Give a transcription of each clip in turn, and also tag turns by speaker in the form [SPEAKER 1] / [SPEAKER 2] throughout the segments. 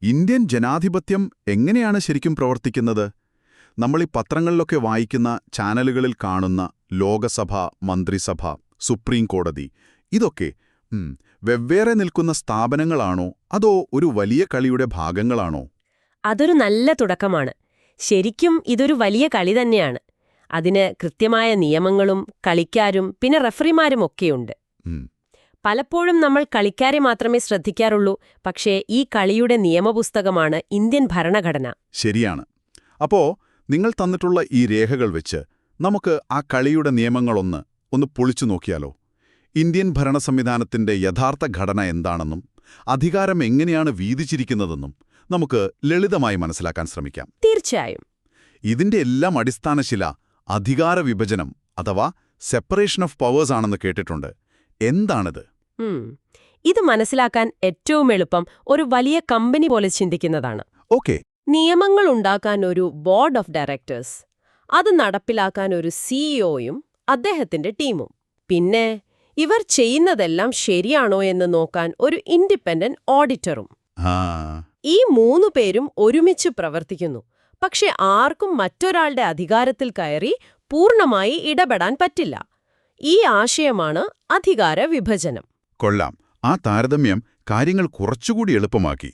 [SPEAKER 1] Indian ജനാധിപത്യം എങ്ങനെയാണ് ശരിക്കും പ്രവർത്തിക്കുന്നത്? നമ്മൾ ഈ പത്രങ്ങളിലൊക്കെ വായിക്കുന്ന, ചാനലുകളിൽ കാണുന്ന ലോകസഭ, മന്ത്രിസഭ, സുപ്രീം കോടതി, ഇതൊക്കെ വെവ്വേറെ നിൽക്കുന്ന സ്ഥാപനങ്ങളാണോ അതോ ഒരു വലിയ കളിയുടെ ഭാഗങ്ങളാണോ?
[SPEAKER 2] അതൊരു നല്ല തുടക്കമാണ്. ശരിക്കും ഇതൊരു വലിയ കളി തന്നെയാണ്. അതിന് കൃത്യമായ നിയമങ്ങളും കളിക്കാരും പിന്നെ റഫറിമാരും ഒക്കെയുണ്ട്. പലപ്പോഴും നമ്മൾ കളിക്കാരെ മാത്രമേ ശ്രദ്ധിക്കാറുള്ളൂ, പക്ഷേ ഈ കളിയുടെ നിയമപുസ്തകമാണ് ഇന്ത്യൻ ഭരണഘടന.
[SPEAKER 1] ശരിയാണ്. അപ്പോ നിങ്ങൾ തന്നിട്ടുള്ള ഈ രേഖകൾ വെച്ച് നമുക്ക് ആ കളിയുടെ നിയമങ്ങളൊന്ന് പൊളിച്ചു നോക്കിയാലോ? ഇന്ത്യൻ ഭരണ സംവിധാനത്തിന്റെ യഥാർത്ഥ ഘടന എന്താണെന്നും അധികാരം എങ്ങനെയാണ് വീതിച്ചിരിക്കുന്നതെന്നും നമുക്ക് ലളിതമായി മനസ്സിലാക്കാൻ ശ്രമിക്കാം.
[SPEAKER 2] തീർച്ചയായും.
[SPEAKER 1] ഇതിന്റെ എല്ലാം അടിസ്ഥാനശില അധികാര വിഭജനം അഥവാ സെപ്പറേഷൻ ഓഫ് പവേഴ്സ് ആണെന്ന് കേട്ടിട്ടുണ്ട്. എന്താണിത്?
[SPEAKER 2] ഇത് മനസ്സിലാക്കാൻ ഏറ്റവും എളുപ്പം ഒരു വലിയ കമ്പനി പോലെ ചിന്തിക്കുന്നതാണ്.
[SPEAKER 1] ഓക്കെ.
[SPEAKER 2] നിയമങ്ങൾ ഉണ്ടാക്കാൻ ഒരു ബോർഡ് ഓഫ് ഡയറക്ടേഴ്സ്, അത് നടപ്പിലാക്കാൻ ഒരു സിഇഒയും അദ്ദേഹത്തിന്റെ ടീമും, പിന്നെ ഇവർ ചെയ്യുന്നതെല്ലാം ശരിയാണോ എന്ന് നോക്കാൻ ഒരു ഇൻഡിപെൻഡന്റ് ഓഡിറ്ററും. ഈ 3 പേരും ഒരുമിച്ച് പ്രവർത്തിക്കുന്നു. പക്ഷെ ആർക്കും മറ്റൊരാളുടെ അധികാരത്തിൽ കയറി പൂർണ്ണമായി ഇടപെടാൻ പറ്റില്ല. ഈ ആശയമാണ് അധികാര വിഭജനം.
[SPEAKER 1] കൊള്ളാം. ആ താരതമ്യം കാര്യങ്ങൾ കുറച്ചുകൂടി എളുപ്പമാക്കി.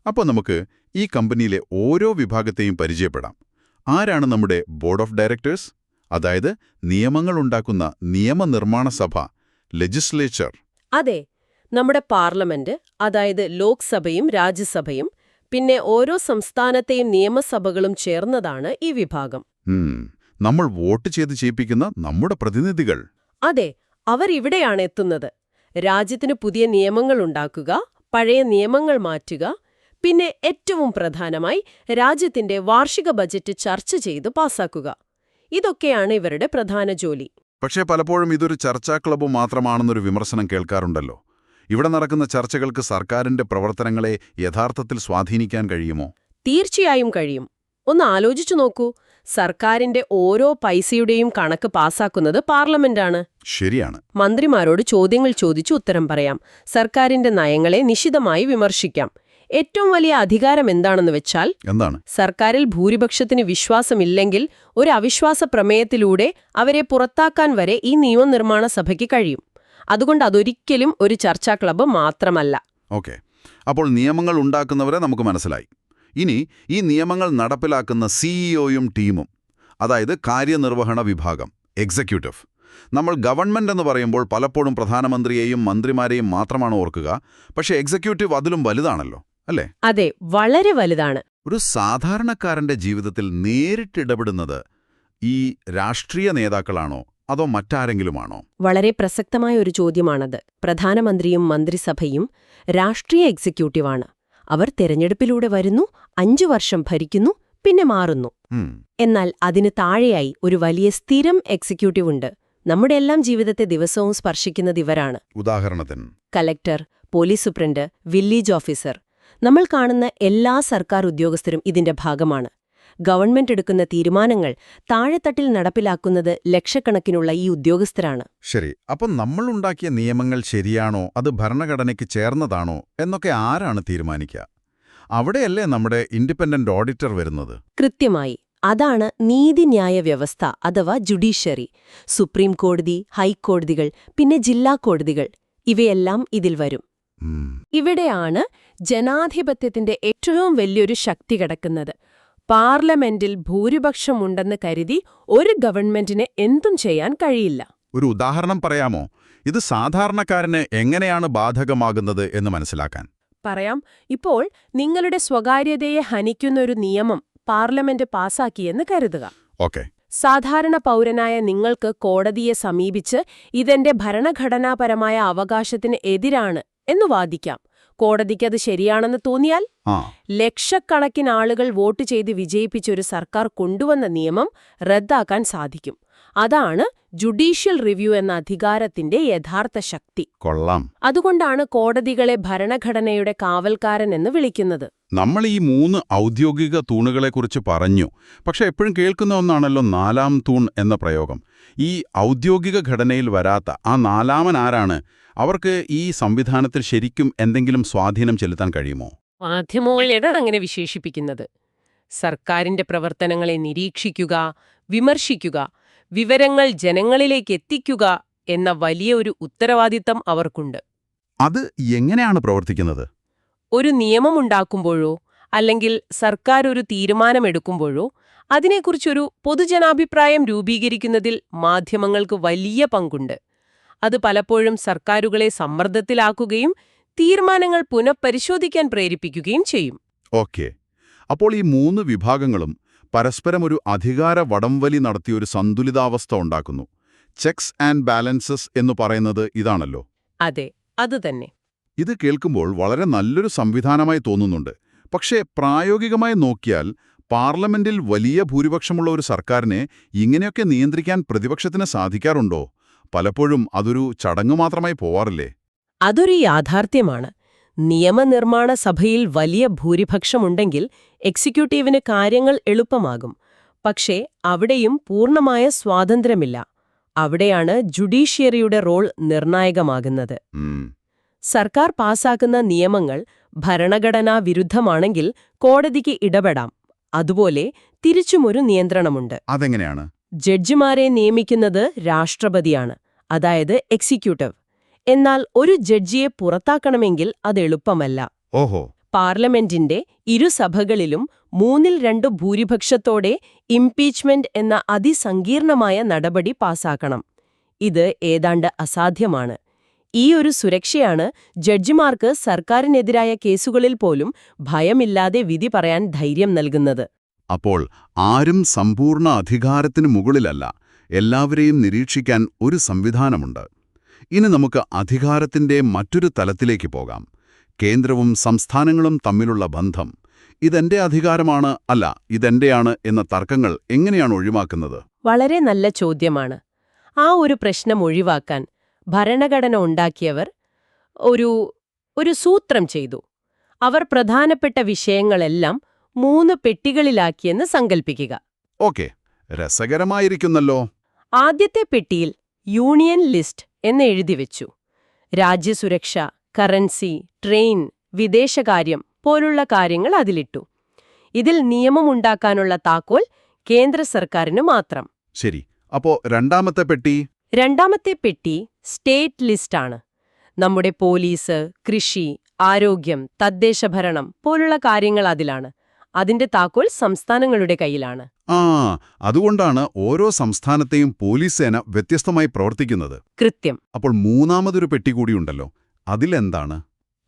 [SPEAKER 1] അപ്പോൾ നമുക്ക് ഈ കമ്പനിയിലെ ഓരോ വിഭാഗത്തെയും പരിചയപ്പെടാം. ആരാണ് നമ്മുടെ ബോർഡ് ഓഫ് ഡയറക്ടേഴ്സ്? അതായത് നിയമങ്ങളുണ്ടാക്കുന്ന നിയമനിർമ്മാണ സഭ, ലെജിസ്ലേച്ചർ.
[SPEAKER 2] അതെ, നമ്മുടെ പാർലമെന്റ്, അതായത് ലോക്സഭയും രാജ്യസഭയും, പിന്നെ ഓരോ സംസ്ഥാനത്തെയും നിയമസഭകളും ചേർന്നതാണ് ഈ വിഭാഗം.
[SPEAKER 1] നമ്മൾ വോട്ട് ചെയ്ത് ചെയ്യിപ്പിക്കുന്ന നമ്മുടെ പ്രതിനിധികൾ.
[SPEAKER 2] അതെ, അവർ ഇവിടെയാണ് എത്തുന്നത്. രാജ്യത്തിന് പുതിയ നിയമങ്ങൾ ഉണ്ടാക്കുക, പഴയ നിയമങ്ങൾ മാറ്റുക, പിന്നെ ഏറ്റവും പ്രധാനമായി രാജ്യത്തിന്റെ വാർഷിക ബജറ്റ് ചർച്ച ചെയ്ത് പാസാക്കുക. ഇതൊക്കെയാണ് ഇവരുടെ പ്രധാന ജോലി.
[SPEAKER 1] പക്ഷേ പലപ്പോഴും ഇതൊരു ചർച്ചാ ക്ലബ്ബ് മാത്രമാണെന്നൊരു വിമർശനം കേൾക്കാറുണ്ടല്ലോ. ഇവിടെ നടക്കുന്ന ചർച്ചകൾക്ക് സർക്കാരിന്റെ പ്രവർത്തനങ്ങളെ യഥാർത്ഥത്തിൽ സ്വാധീനിക്കാൻ കഴിയുമോ?
[SPEAKER 2] തീർച്ചയായും കഴിയും. ഒന്ന് ആലോചിച്ചു നോക്കൂ. സർക്കാരിന്റെ ഓരോ പൈസയുടെയും കണക്ക് പാസാക്കുന്നത് പാർലമെന്റാണ്.
[SPEAKER 1] ശരിയാണ്.
[SPEAKER 2] മന്ത്രിമാരോട് ചോദ്യങ്ങൾ ചോദിച്ച് ഉത്തരം പറയാം. സർക്കാരിന്റെ നയങ്ങളെ നിശിതമായി വിമർശിക്കാം. ഏറ്റവും വലിയ അധികാരം എന്താണെന്ന് വെച്ചാൽ,
[SPEAKER 1] എന്താണ്?
[SPEAKER 2] സർക്കാരിൽ ഭൂരിപക്ഷത്തിന് വിശ്വാസമില്ലെങ്കിൽ ഒരു അവിശ്വാസ പ്രമേയത്തിലൂടെ അവരെ പുറത്താക്കാൻ വരെ ഈ നിയമനിർമ്മാണ സഭയ്ക്ക് കഴിയും. അതുകൊണ്ട് അതൊരിക്കലും ഒരു ചർച്ചാ ക്ലബ്ബ് മാത്രമല്ല.
[SPEAKER 1] ഓക്കെ. അപ്പോൾ നിയമങ്ങൾ ഉണ്ടാക്കുന്നവരെ നമുക്ക് മനസ്സിലായി. ഇനി ഈ നിയമങ്ങൾ നടപ്പിലാക്കുന്ന സിഇഒയും ടീമും, അതായത് കാര്യനിർവഹണ വിഭാഗം, എക്സിക്യൂട്ടീവ്. നമ്മൾ ഗവൺമെന്റ് എന്ന് പറയുമ്പോൾ പലപ്പോഴും പ്രധാനമന്ത്രിയെയും മന്ത്രിമാരെയും മാത്രമാണ് ഓർക്കുക. പക്ഷേ എക്സിക്യൂട്ടീവ് അതിലും വലുതാണല്ലോ, അല്ലേ?
[SPEAKER 2] അതെ, വളരെ വലുതാണ്.
[SPEAKER 1] ഒരു സാധാരണക്കാരന്റെ ജീവിതത്തിൽ നേരിട്ടിടപെടുന്നത് ഈ രാഷ്ട്രീയ നേതാക്കളാണോ അതോ മറ്റാരെങ്കിലുമാണോ?
[SPEAKER 2] വളരെ പ്രസക്തമായ ഒരു ചോദ്യമാണത്. പ്രധാനമന്ത്രിയും മന്ത്രിസഭയും രാഷ്ട്രീയ എക്സിക്യൂട്ടീവാണ്. അവർ തെരഞ്ഞെടുപ്പിലൂടെ വരുന്നു, 5 വർഷം ഭരിക്കുന്നു, പിന്നെ മാറുന്നു. എന്നാൽ അതിന് താഴെയായി ഒരു വലിയ സ്ഥിരം എക്സിക്യൂട്ടീവ് ഉണ്ട്. നമ്മുടെ എല്ലാം ജീവിതത്തെ ദിവസവും സ്പർശിക്കുന്നത് ഇവരാണ്.
[SPEAKER 1] ഉദാഹരണത്തിന്
[SPEAKER 2] collector, police superintendent, village officer. നമ്മൾ കാണുന്ന എല്ലാ സർക്കാർ ഉദ്യോഗസ്ഥരും ഇതിന്റെ ഭാഗമാണ്. ഗവൺമെന്റ് എടുക്കുന്ന തീരുമാനങ്ങൾ താഴെത്തട്ടിൽ നടപ്പിലാക്കുന്നത് ലക്ഷക്കണക്കിനുള്ള ഈ ഉദ്യോഗസ്ഥരാണ്.
[SPEAKER 1] ശരി. അപ്പം നമ്മളുണ്ടാക്കിയ നിയമങ്ങൾ ശരിയാണോ, അത് ഭരണഘടനയ്ക്ക് ചേർന്നതാണോ എന്നൊക്കെ ആരാണ് തീരുമാനിക്കുക? അവിടെയല്ലേ നമ്മുടെ ഇൻഡിപെൻഡന്റ് ഓഡിറ്റർ വരുന്നത്?
[SPEAKER 2] കൃത്യമായി. അതാണ് നീതിന്യായ വ്യവസ്ഥ അഥവാ ജുഡീഷ്യറി. സുപ്രീം കോടതി, ഹൈക്കോടതികൾ, പിന്നെ ജില്ലാ കോടതികൾ, ഇവയെല്ലാം ഇതിൽ വരും. ഇവിടെയാണ് ജനാധിപത്യത്തിന്റെ ഏറ്റവും വലിയൊരു ശക്തി കിടക്കുന്നത്. പാർലമെന്റിൽ ഭൂരിപക്ഷമുണ്ടെന്ന് കരുതി ഒരു ഗവൺമെന്റിന് എന്തും ചെയ്യാൻ കഴിയില്ല.
[SPEAKER 1] ഒരു ഉദാഹരണം പറയാമോ? ഇത് സാധാരണക്കാരന് എങ്ങനെയാണ് ബാധകമാകുന്നത് എന്ന് മനസ്സിലാക്കാൻ.
[SPEAKER 2] പറയാം. ഇപ്പോൾ നിങ്ങളുടെ സ്വകാര്യതയെ ഹനിക്കുന്ന ഒരു നിയമം പാർലമെന്റ് പാസാക്കിയെന്ന് കരുതുക.
[SPEAKER 1] ഓക്കെ.
[SPEAKER 2] സാധാരണ പൗരനായ നിങ്ങൾക്ക് കോടതിയെ സമീപിച്ച് ഇതെന്റെ ഭരണഘടനാപരമായ അവകാശത്തിന് എതിരാണ് എന്ന് വാദിക്കാം. കോടതിക്കത് ശരിയാണെന്ന് തോന്നിയാൽ ലക്ഷക്കണക്കിന് ആളുകൾ വോട്ട് ചെയ്ത് വിജയിപ്പിച്ച ഒരു സർക്കാർ കൊണ്ടുവന്ന നിയമം റദ്ദാക്കാൻ സാധിക്കും. അതാണ് ജുഡീഷ്യൽ റിവ്യൂ എന്ന അധികാരത്തിന്റെ യഥാർത്ഥ ശക്തി.
[SPEAKER 1] കൊള്ളാം.
[SPEAKER 2] അതുകൊണ്ടാണ് കോടതികളെ ഭരണഘടനയുടെ കാവൽക്കാരൻ എന്ന് വിളിക്കുന്നത്.
[SPEAKER 1] നമ്മൾ ഈ 3 ഔദ്യോഗിക തൂണുകളെക്കുറിച്ച് പറഞ്ഞു. പക്ഷെ എപ്പോഴും കേൾക്കുന്ന ഒന്നാണല്ലോ 4ാം തൂൺ എന്ന പ്രയോഗം. ഈ ഔദ്യോഗിക ഘടനയിൽ വരാത്ത ആ 4ാമൻ ആരാണ്? അവർക്ക് ഈ സംവിധാനത്തിൽ ശരിക്കും എന്തെങ്കിലും സ്വാധീനം ചെലുത്താൻ കഴിയുമോ?
[SPEAKER 2] മാധ്യമങ്ങളാണ് അങ്ങനെ വിശേഷിപ്പിക്കുന്നത്. സർക്കാരിന്റെ പ്രവർത്തനങ്ങളെ നിരീക്ഷിക്കുക, വിമർശിക്കുക, വിവരങ്ങൾ ജനങ്ങളിലേക്ക് എത്തിക്കുക എന്ന വലിയ ഒരു ഉത്തരവാദിത്തം അവർക്കുണ്ട്.
[SPEAKER 1] അത് എങ്ങനെയാണ് പ്രവർത്തിക്കുന്നത്?
[SPEAKER 2] ഒരു നിയമമുണ്ടാക്കുമ്പോഴോ അല്ലെങ്കിൽ സർക്കാർ ഒരു തീരുമാനമെടുക്കുമ്പോഴോ അതിനെക്കുറിച്ചൊരു പൊതുജനാഭിപ്രായം രൂപീകരിക്കുന്നതിൽ മാധ്യമങ്ങൾക്ക് വലിയ പങ്കുണ്ട്. അത് പലപ്പോഴും സർക്കാരുകളെ സമ്മർദ്ദത്തിലാക്കുകയും തീരുമാനങ്ങൾ പുനഃപരിശോധിക്കാൻ പ്രേരിപ്പിക്കുകയും ചെയ്യും.
[SPEAKER 1] ഓക്കെ. അപ്പോൾ ഈ 3 വിഭാഗങ്ങളും പരസ്പരം ഒരു അധികാര വടംവലി നടത്തിയൊരു സന്തുലിതാവസ്ഥ ഉണ്ടാക്കുന്നു. ചെക്സ് ആൻഡ് ബാലൻസസ് എന്ന് പറയുന്നത് ഇതാണല്ലോ.
[SPEAKER 2] അതെ, അതുതന്നെ.
[SPEAKER 1] ഇത് കേൾക്കുമ്പോൾ വളരെ നല്ലൊരു സംവിധാനമായി തോന്നുന്നുണ്ട്. പക്ഷേ പ്രായോഗികമായി നോക്കിയാൽ പാർലമെന്റിൽ വലിയ ഭൂരിപക്ഷമുള്ള ഒരു സർക്കാരിനെ ഇങ്ങനെയൊക്കെ നിയന്ത്രിക്കാൻ പ്രതിപക്ഷത്തിന് സാധിക്കാറുണ്ടോ? പലപ്പോഴും അതൊരു ചടങ്ങ് മാത്രമായി പോവാറില്ലേ?
[SPEAKER 2] അതൊരു യാഥാർത്ഥ്യമാണ്. നിയമനിർമ്മാണ സഭയിൽ വലിയ ഭൂരിപക്ഷമുണ്ടെങ്കിൽ എക്സിക്യൂട്ടീവിന് കാര്യങ്ങൾ എളുപ്പമാകും. പക്ഷേ അവിടെയും പൂർണ്ണമായ സ്വാതന്ത്ര്യമില്ല. അവിടെയാണ് ജുഡീഷ്യറിയുടെ റോൾ നിർണായകമാകുന്നത്. സർക്കാർ പാസാക്കുന്ന നിയമങ്ങൾ ഭരണഘടനാ വിരുദ്ധമാണെങ്കിൽ കോടതിക്ക് ഇടപെടാം. അതുപോലെ തിരിച്ചുമൊരു നിയന്ത്രണമുണ്ട്.
[SPEAKER 1] അതെങ്ങനെയാണ്?
[SPEAKER 2] ജഡ്ജിമാരെ നിയമിക്കുന്നത് രാഷ്ട്രപതിയാണ്, അതായത് എക്സിക്യൂട്ടീവ്. എന്നാൽ ഒരു ജഡ്ജിയെ പുറത്താക്കണമെങ്കിൽ അത് എളുപ്പമല്ല.
[SPEAKER 1] ഓഹോ.
[SPEAKER 2] പാർലമെന്റിന്റെ ഇരുസഭകളിലും 2/3 ഭൂരിപക്ഷത്തോടെ ഇംപീച്ച്മെന്റ് എന്ന അതിസങ്കീർണമായ നടപടി പാസാക്കണം. ഇത് ഏതാണ്ട് അസാധ്യമാണ്. ഈ ഒരു സുരക്ഷയാണ് ജഡ്ജിമാർക്ക് സർക്കാരിനെതിരായ കേസുകളിൽ പോലും ഭയമില്ലാതെ വിധി പറയാൻ ധൈര്യം നൽകുന്നത്.
[SPEAKER 1] അപ്പോൾ ആരും സമ്പൂർണ്ണ അധികാരത്തിന് മുകളിലല്ല. എല്ലാവരെയും നിരീക്ഷിക്കാൻ ഒരു സംവിധാനമുണ്ട്. ഇനി നമുക്ക് അധികാരത്തിന്റെ മറ്റൊരു തലത്തിലേക്ക് പോകാം. കേന്ദ്രവും സംസ്ഥാനങ്ങളും തമ്മിലുള്ള ബന്ധം. ഇതെന്റെ അധികാരമാണ്, അല്ല ഇതെന്റെയാണ് എന്ന തർക്കങ്ങൾ എങ്ങനെയാണ് ഒഴിവാക്കുന്നത്?
[SPEAKER 2] വളരെ നല്ല ചോദ്യമാണ്. ആ ഒരു പ്രശ്നം ഒഴിവാക്കാൻ ഭരണഘടന ഉണ്ടാക്കിയവർ ഒരു സൂത്രം ചെയ്തു. അവർ പ്രധാനപ്പെട്ട വിഷയങ്ങളെല്ലാം 3 പെട്ടികളിലാക്കിയെന്ന് സങ്കൽപ്പിക്കുക.
[SPEAKER 1] ഓക്കെ, രസകരമായിരിക്കുന്നല്ലോ.
[SPEAKER 2] ആദ്യത്തെ പെട്ടിയിൽ യൂണിയൻ ലിസ്റ്റ് എന്ന് എഴുതിവെച്ചു. രാജ്യസുരക്ഷ, കറൻസി, ട്രെയിൻ, വിദേശകാര്യം പോലുള്ള കാര്യങ്ങൾ അതിലിട്ടു. ഇതിൽ നിയമമുണ്ടാക്കാനുള്ള താക്കോൽ കേന്ദ്ര സർക്കാരിന് മാത്രം.
[SPEAKER 1] ശരി. അപ്പോ രണ്ടാമത്തെ പെട്ടി?
[SPEAKER 2] രണ്ടാമത്തെ പെട്ടി സ്റ്റേറ്റ് ലിസ്റ്റാണ്. നമ്മുടെ പോലീസ്, കൃഷി, ആരോഗ്യം, തദ്ദേശഭരണം പോലുള്ള കാര്യങ്ങൾ അതിലാണ്. അതിന്റെ താക്കോൽ സംസ്ഥാനങ്ങളുടെ കയ്യിലാണ്.
[SPEAKER 1] അതുകൊണ്ടാണ് ഓരോ സംസ്ഥാനത്തെയും പോലീസ് സേന വ്യത്യസ്തമായി പ്രവർത്തിക്കുന്നത്.
[SPEAKER 2] കൃത്യം.
[SPEAKER 1] അപ്പോൾ മൂന്നാമതൊരു പെട്ടി കൂടിയുണ്ടല്ലോ, അതിലെന്താണ്?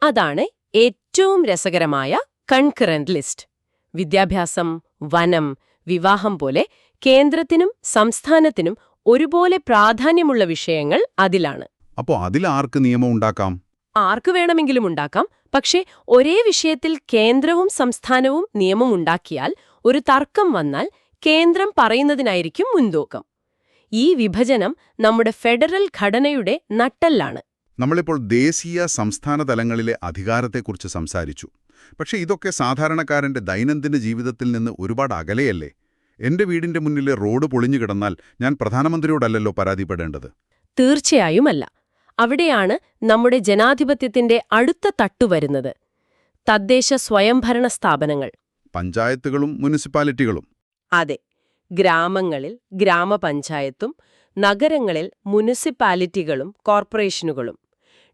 [SPEAKER 2] അതാണ് ഏറ്റവും രസകരമായ കൺകറന്റ് ലിസ്റ്റ്. വിദ്യാഭ്യാസം, വനം, വിവാഹം പോലെ കേന്ദ്രത്തിനും സംസ്ഥാനത്തിനും ഒരുപോലെ പ്രാധാന്യമുള്ള വിഷയങ്ങൾ അതിലാണ്.
[SPEAKER 1] അപ്പോൾ അതിലാർക്ക് നിയമം ഉണ്ടാക്കാം?
[SPEAKER 2] ആർക്ക് വേണമെങ്കിലും ഉണ്ടാക്കാം. പക്ഷേ ഒരേ വിഷയത്തിൽ കേന്ദ്രവും സംസ്ഥാനവും നിയമം ഉണ്ടാക്കിയാൽ ഒരു തർക്കം വന്നാൽ കേന്ദ്രം പറയുന്നതിനായിരിക്കും മുൻതൂക്കം. ഈ വിഭജനം നമ്മുടെ ഫെഡറൽ ഘടനയുടെ നട്ടെല്ലാണ്.
[SPEAKER 1] നമ്മളിപ്പോൾ ദേശീയ സംസ്ഥാന തലങ്ങളിലെ അധികാരത്തെക്കുറിച്ച് സംസാരിച്ചു. പക്ഷേ ഇതൊക്കെ സാധാരണക്കാരന്റെ ദൈനംദിന ജീവിതത്തിൽ നിന്ന് ഒരുപാട് അകലെയല്ലേ? എന്റെ വീടിന്റെ മുന്നിലെ റോഡ് പൊളിഞ്ഞു കിടന്നാൽ ഞാൻ പ്രധാനമന്ത്രിയോടല്ലല്ലോ പരാതിപ്പെടേണ്ടത്.
[SPEAKER 2] തീർച്ചയായുമല്ല. അവിടെയാണ് നമ്മുടെ ജനാധിപത്യത്തിന്റെ അടുത്ത തട്ടുവരുന്നത്. തദ്ദേശ സ്വയംഭരണ സ്ഥാപനങ്ങൾ,
[SPEAKER 1] പഞ്ചായത്തുകളും മുനിസിപ്പാലിറ്റികളും.
[SPEAKER 2] അതെ, ഗ്രാമങ്ങളിൽ ഗ്രാമപഞ്ചായത്തും നഗരങ്ങളിൽ മുനിസിപ്പാലിറ്റികളും കോർപ്പറേഷനുകളും.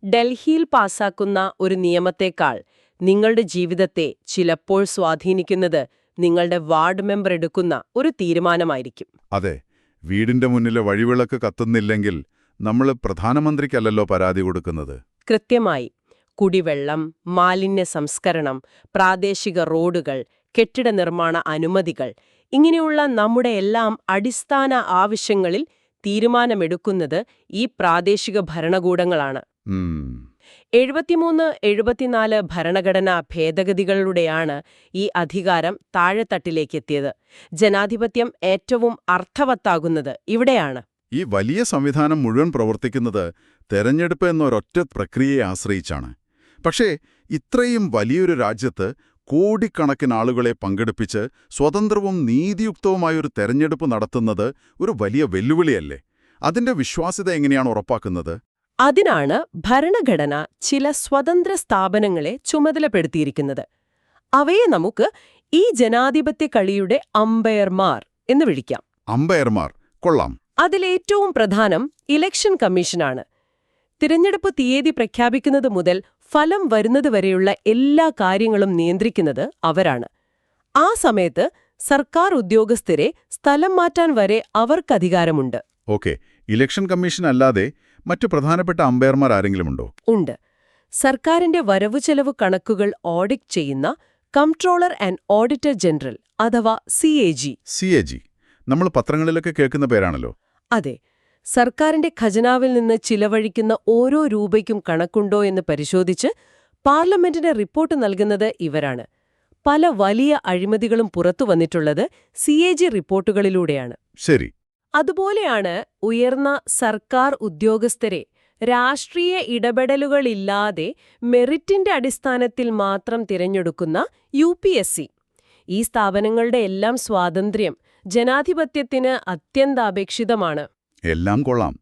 [SPEAKER 2] ഡൽഹിയിൽ പാസാക്കുന്ന ഒരു നിയമത്തേക്കാൾ നിങ്ങളുടെ ജീവിതത്തെ ചിലപ്പോൾ സ്വാധീനിക്കുന്നത് നിങ്ങളുടെ വാർഡ് മെമ്പർ എടുക്കുന്ന ഒരു തീരുമാനമായിരിക്കും.
[SPEAKER 1] അതെ, വീടിന്റെ മുന്നിലെ വഴിവിളക്ക് കത്തുന്നില്ലെങ്കിൽ നമ്മൾ പ്രധാനമന്ത്രിക്കല്ലല്ലോ പരാതി കൊടുക്കുന്നത്.
[SPEAKER 2] കൃത്യമായി. കുടിവെള്ളം, മാലിന്യ സംസ്കരണം, പ്രാദേശിക റോഡുകൾ, കെട്ടിട നിർമ്മാണ അനുമതികൾ, ഇങ്ങനെയുള്ള നമ്മുടെ എല്ലാം അടിസ്ഥാന ആവശ്യങ്ങളിൽ തീരുമാനമെടുക്കുന്നത് ഈ പ്രാദേശിക ഭരണകൂടങ്ങളാണ്. 73-74 ഭരണഘടനാ ഭേദഗതികളിലൂടെയാണ് ഈ അധികാരം താഴെത്തട്ടിലേക്കെത്തിയത്. ജനാധിപത്യം ഏറ്റവും അർത്ഥവത്താകുന്നത് ഇവിടെയാണ്.
[SPEAKER 1] ഈ വലിയ സംവിധാനം മുഴുവൻ പ്രവർത്തിക്കുന്നത് തെരഞ്ഞെടുപ്പ് എന്നൊരൊറ്റ പ്രക്രിയയെ ആശ്രയിച്ചാണ്. പക്ഷേ ഇത്രയും വലിയൊരു രാജ്യത്ത് കോടിക്കണക്കിന് ആളുകളെ പങ്കെടുപ്പിച്ച് സ്വതന്ത്രവും നീതിയുക്തവുമായൊരു തെരഞ്ഞെടുപ്പ് നടത്തുന്നത് ഒരു വലിയ വെല്ലുവിളിയല്ലേ? അതിന്റെ വിശ്വാസ്യത എങ്ങനെയാണ് ഉറപ്പാക്കുന്നത്?
[SPEAKER 2] അതിനാണ് ഭരണഘടന ചില സ്വതന്ത്ര സ്ഥാപനങ്ങളെ ചുമതലപ്പെടുത്തിയിരിക്കുന്നത്. അവയെ നമുക്ക് ഈ ജനാധിപത്യ കളിയുടെ അമ്പയർമാർ എന്ന് വിളിക്കാം.
[SPEAKER 1] അമ്പയർമാർ കൊള്ളാം.
[SPEAKER 2] അതിലേറ്റവും പ്രധാനം ഇലക്ഷൻ കമ്മീഷനാണ്. തിരഞ്ഞെടുപ്പ് തീയതി പ്രഖ്യാപിക്കുന്നത് മുതൽ ഫലം വരുന്നതുവരെയുള്ള എല്ലാ കാര്യങ്ങളും നിയന്ത്രിക്കുന്നത് അവരാണ്. ആ സമയത്ത് സർക്കാർ ഉദ്യോഗസ്ഥരെ സ്ഥലം മാറ്റാൻ വരെ അവർക്കധികാരമുണ്ട്.
[SPEAKER 1] ഓക്കെ, ഇലക്ഷൻ കമ്മീഷൻ അല്ലാതെ മറ്റു പ്രധാനപ്പെട്ട അമ്പയർമാർ ആരെങ്കിലുമുണ്ടോ?
[SPEAKER 2] ഉണ്ട്. സർക്കാരിന്റെ വരവുചെലവ് കണക്കുകൾ ഓഡിറ്റ് ചെയ്യുന്ന കംട്രോളർ ആൻഡ് ഓഡിറ്റർ ജനറൽ അഥവാ CAG.
[SPEAKER 1] CAG നമ്മൾ പത്രങ്ങളിലൊക്കെ കേൾക്കുന്ന പേരാണല്ലോ.
[SPEAKER 2] അതെ, സർക്കാരിന്റെ ഖജനാവിൽ നിന്ന് ചിലവഴിക്കുന്ന ഓരോ രൂപയ്ക്കും കണക്കുണ്ടോ എന്ന് പരിശോധിച്ച് പാർലമെന്റിന് റിപ്പോർട്ട് നൽകുന്നത് ഇവരാണ്. പല വലിയ അഴിമതികളും പുറത്തു വന്നിട്ടുള്ളത് CAG റിപ്പോർട്ടുകളിലൂടെയാണ്.
[SPEAKER 1] ശരി.
[SPEAKER 2] അതുപോലെയാണ് ഉയർന്ന സർക്കാർ ഉദ്യോഗസ്ഥരെ രാഷ്ട്രീയ ഇടപെടലുകളില്ലാതെ മെറിറ്റിന്റെ അടിസ്ഥാനത്തിൽ മാത്രം തിരഞ്ഞെടുക്കുന്ന UPSC. ഈ സ്ഥാപനങ്ങളുടെ എല്ലാം സ്വാതന്ത്ര്യം ജനാധിപത്യത്തിന് അത്യന്താപേക്ഷിതമാണ്.
[SPEAKER 1] എല്ലാം കൊള്ളാം.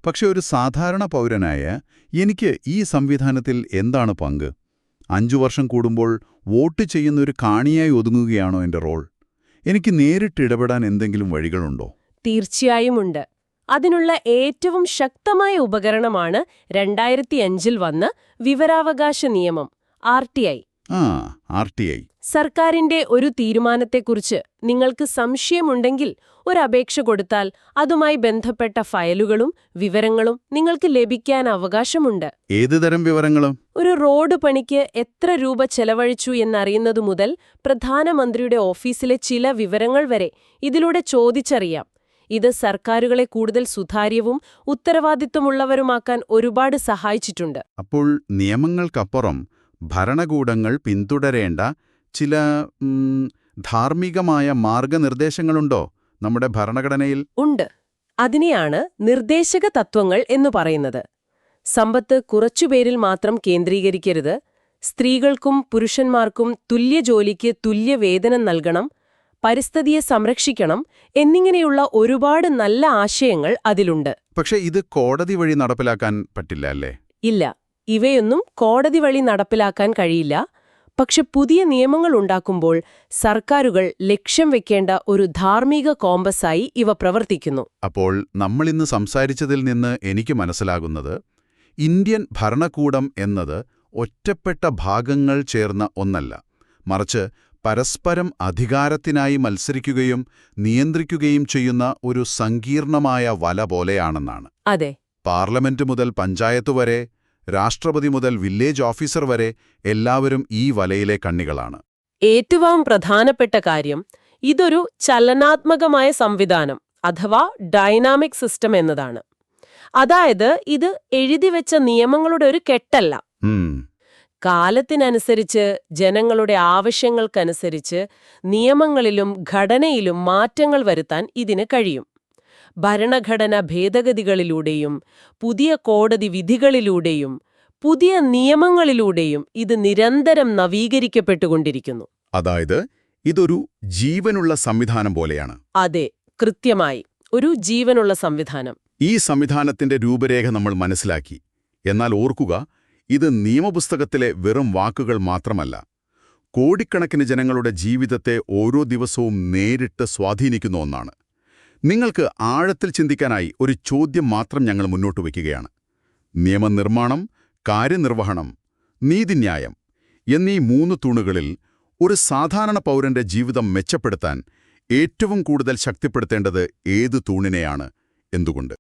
[SPEAKER 1] പക്ഷെ ഒരു സാധാരണ പൗരനായ എനിക്ക് ഈ സംവിധാനത്തിൽ എന്താണ് പങ്ക്? 5 വർഷം കൂടുമ്പോൾ വോട്ട് ചെയ്യുന്ന ഒരു കാണിയായി ഒതുങ്ങുകയാണോ എന്റെ റോൾ? എനിക്ക് നേരിട്ട് ഇടപെടാൻ എന്തെങ്കിലും വഴികളുണ്ടോ?
[SPEAKER 2] തീർച്ചയായും ഉണ്ട്. അതിനുള്ള ഏറ്റവും ശക്തമായ ഉപകരണമാണ് 2005 വന്ന വിവരാവകാശ നിയമം RTI.
[SPEAKER 1] RTI.
[SPEAKER 2] സർക്കാരിന്റെ ഒരു തീരുമാനത്തെക്കുറിച്ച് നിങ്ങൾക്ക് സംശയമുണ്ടെങ്കിൽ ഒരു അപേക്ഷ കൊടുത്താൽ അതുമായി ബന്ധപ്പെട്ട ഫയലുകളും വിവരങ്ങളും നിങ്ങൾക്ക് ലഭിക്കാൻ അവകാശമുണ്ട്.
[SPEAKER 1] ഏതുതരം വിവരങ്ങളും?
[SPEAKER 2] ഒരു റോഡ് പണിക്ക് എത്ര രൂപ ചെലവഴിച്ചു എന്നറിയുന്നതു മുതൽ പ്രധാനമന്ത്രിയുടെ ഓഫീസിലെ ചില വിവരങ്ങൾ വരെ ഇതിലൂടെ ചോദിച്ചറിയാം. ഇത് സർക്കാരുകളെ കൂടുതൽ സുതാര്യവും ഉത്തരവാദിത്വമുള്ളവരുമാക്കാൻ ഒരുപാട് സഹായിച്ചിട്ടുണ്ട്.
[SPEAKER 1] അപ്പോൾ നിയമങ്ങൾക്കപ്പുറം ഭരണകൂടങ്ങൾ പിന്തുടരേണ്ട ചില ധാർമ്മികമായ മാർഗനിർദ്ദേശങ്ങളുണ്ടോ നമ്മുടെ ഭരണഘടനയിൽ?
[SPEAKER 2] ഉണ്ട്. അതിനെയാണ് നിർദ്ദേശക തത്വങ്ങൾ എന്നു പറയുന്നത്. സമ്പത്ത് കുറച്ചുപേരിൽ മാത്രം കേന്ദ്രീകരിക്കരുത്, സ്ത്രീകൾക്കും പുരുഷന്മാർക്കും തുല്യ ജോലിക്ക് തുല്യ വേതനം നൽകണം, പരിസ്ഥിതിയെ സംരക്ഷിക്കണം എന്നിങ്ങനെയുള്ള ഒരുപാട് നല്ല ആശയങ്ങൾ അതിലുണ്ട്.
[SPEAKER 1] പക്ഷേ ഇത് കോടതി വഴി നടപ്പിലാക്കാൻ പറ്റില്ല അല്ലേ?
[SPEAKER 2] ഇല്ല, ഇവയൊന്നും കോടതി വഴി നടപ്പിലാക്കാൻ കഴിയില്ല. പക്ഷെ പുതിയ നിയമങ്ങൾ ഉണ്ടാക്കുമ്പോൾ സർക്കാരുകൾ ലക്ഷ്യം വെക്കേണ്ട ഒരു ധാർമ്മിക കോമ്പസായി ഇവ പ്രവർത്തിക്കുന്നു.
[SPEAKER 1] അപ്പോൾ നമ്മളിന്ന് സംസാരിച്ചതിൽ നിന്ന് എനിക്ക് മനസ്സിലാകുന്നത്, ഇന്ത്യൻ ഭരണകൂടം എന്നത് ഒറ്റപ്പെട്ട ഭാഗങ്ങൾ ചേർന്ന ഒന്നല്ല, മറിച്ച് പരസ്പരം അധികാരത്തിനായി മത്സരിക്കുകയും നിയന്ത്രിക്കുകയും ചെയ്യുന്ന ഒരു സങ്കീർണമായ വല പോലെയാണെന്നാണ്.
[SPEAKER 2] അതെ.
[SPEAKER 1] പാർലമെന്റ് മുതൽ പഞ്ചായത്ത് വരെ, രാഷ്ട്രപതി മുതൽ വില്ലേജ് ഓഫീസർ വരെ എല്ലാവരും ഈ വലയിലെ കണ്ണികളാണ്.
[SPEAKER 2] ഏറ്റവും പ്രധാനപ്പെട്ട കാര്യം, ഇതൊരു ചലനാത്മകമായ സംവിധാനം അഥവാ ഡൈനാമിക് സിസ്റ്റം എന്നതാണ്. അതായത് ഇത് എഴുതിവെച്ച നിയമങ്ങളുടെ ഒരു കെട്ടല്ല. കാലത്തിനനുസരിച്ച്, ജനങ്ങളുടെ ആവശ്യങ്ങൾക്കനുസരിച്ച് നിയമങ്ങളിലും ഘടനയിലും മാറ്റങ്ങൾ വരുത്താൻ ഇതിന് കഴിയും. ഭരണഘടന ഭേദഗതികളിലൂടെയും പുതിയ കോടതി വിധികളിലൂടെയും പുതിയ നിയമങ്ങളിലൂടെയും ഇത് നിരന്തരം നവീകരിക്കപ്പെട്ടുകൊണ്ടിരിക്കുന്നു.
[SPEAKER 1] അതായത് ഇതൊരു ജീവനുള്ള സംവിധാനം പോലെയാണ്.
[SPEAKER 2] അതെ, കൃത്യമായി ഒരു ജീവനുള്ള സംവിധാനം.
[SPEAKER 1] ഈ സംവിധാനത്തിന്റെ രൂപരേഖ നമ്മൾ മനസ്സിലാക്കി. എന്നാൽ ഓർക്കുക, ഇത് നിയമപുസ്തകത്തിലെ വെറും വാക്കുകൾ മാത്രമല്ല. കോടിക്കണക്കിന് ജനങ്ങളുടെ ജീവിതത്തെ ഓരോ ദിവസവും നേരിട്ട് സ്വാധീനിക്കുന്ന ഒന്നാണ്. നിങ്ങൾക്ക് ആഴത്തിൽ ചിന്തിക്കാനായി ഒരു ചോദ്യം മാത്രം ഞങ്ങൾ മുന്നോട്ട് വയ്ക്കുകയാണ്. നിയമനിർമ്മാണം, കാര്യനിർവഹണം, നീതിന്യായം എന്നീ 3 തൂണുകളിൽ ഒരു സാധാരണ പൗരന്റെ ജീവിതം മെച്ചപ്പെടുത്താൻ ഏറ്റവും കൂടുതൽ ശക്തിപ്പെടുത്തേണ്ടത് ഏത് തൂണിനെയാണ്? എന്തുകൊണ്ട്?